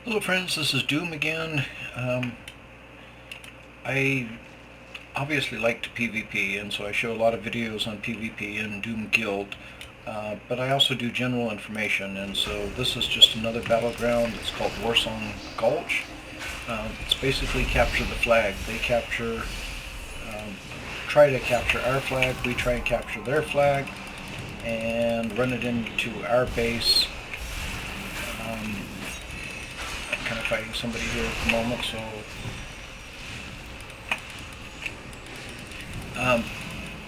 Hello friends, this is Doom again. I obviously like to PvP, and so I show a lot of videos on PvP and Doom Guild, but I also do general information, and so this is just another battleground. It's called Warsong Gulch. It's basically capture the flag. They try to capture our flag, we try and capture their flag, and run it into our base. I'm kind of fighting somebody here at the moment, so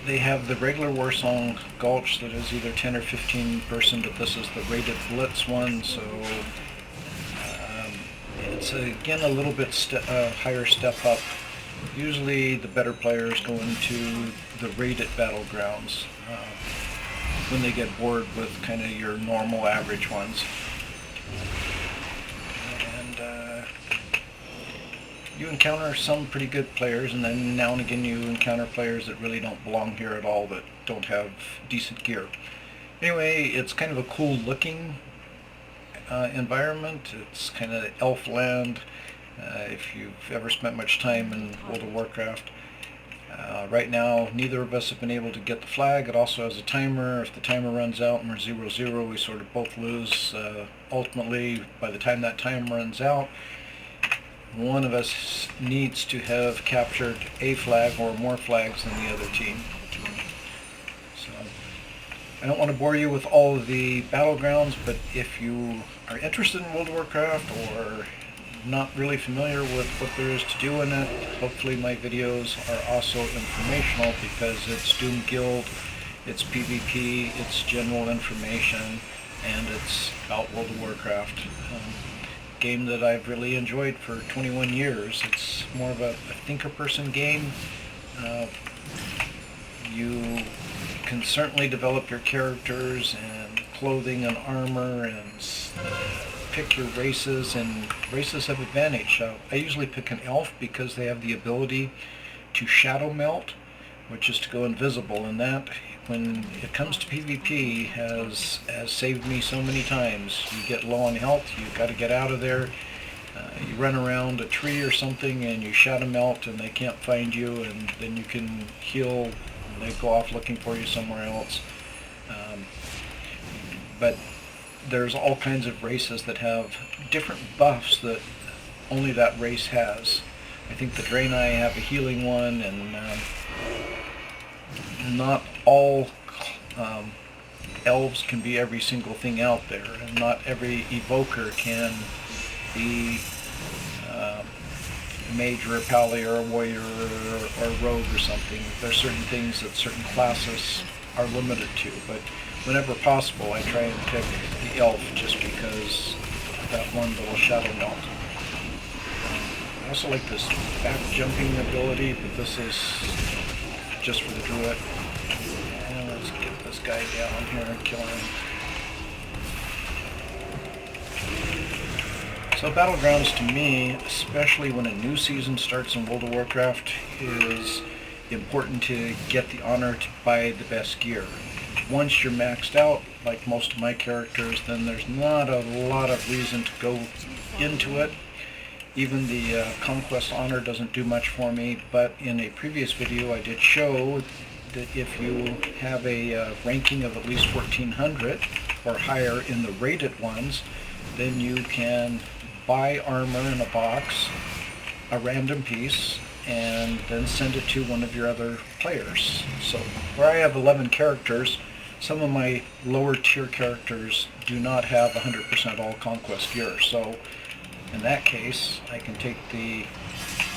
they have the regular Warsong Gulch that is either 10 or 15 person, but this is the rated Blitz one, so it's again a little bit higher step up. Usually the better players go into the rated battlegrounds when they get bored with kind of your normal average ones. You encounter some pretty good players, and then now and again you encounter players that really don't belong here at all, that don't have decent gear. Anyway, it's kind of a cool looking environment. It's kind of elf land. If you've ever spent much time in World of Warcraft. Right now, neither of us have been able to get the flag. It also has a timer. If the timer runs out and we're 0-0, we sort of both lose. Ultimately, by the time that time runs out, one of us needs to have captured a flag or more flags than the other team. So, I don't want to bore you with all of the battlegrounds, but if you are interested in World of Warcraft or not really familiar with what there is to do in it, hopefully my videos are also informational, because it's Doom Guild, it's PvP, it's general information, and it's about World of Warcraft. Game that I've really enjoyed for 21 years. It's more of a thinker-person game. You can certainly develop your characters and clothing and armor and pick your races, and races have advantage. I usually pick an elf because they have the ability to shadow melt, which is to go invisible, and that, when it comes to PvP, has saved me so many times. You get low on health, you've got to get out of there, you run around a tree or something and you shadow melt and they can't find you, and then you can heal and they go off looking for you somewhere else. But there's all kinds of races that have different buffs that only that race has. I think the Draenei have a healing one, and not all elves can be every single thing out there, and not every evoker can be mage or a pally or a warrior or a rogue or something. There are certain things that certain classes are limited to, but whenever possible I try and pick the elf just because of that one little shadow melt. I also like this back jumping ability, but this is just for the druid. And let's get this guy down here and kill him. So battlegrounds to me, especially when a new season starts in World of Warcraft, is important to get the honor to buy the best gear. Once you're maxed out, like most of my characters, then there's not a lot of reason to go into it. Even the Conquest Honor doesn't do much for me, but in a previous video I did show that if you have a ranking of at least 1400 or higher in the rated ones, then you can buy armor in a box, a random piece, and then send it to one of your other players. So where I have 11 characters, some of my lower tier characters do not have 100% all Conquest gear. So in that case, I can take the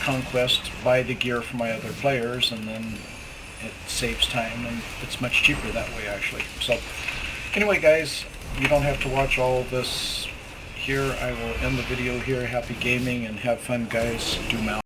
Conquest, buy the gear for my other players, and then it saves time, and it's much cheaper that way actually. So anyway guys, you don't have to watch all of this here. I will end the video here. Happy gaming and have fun guys. Doom out.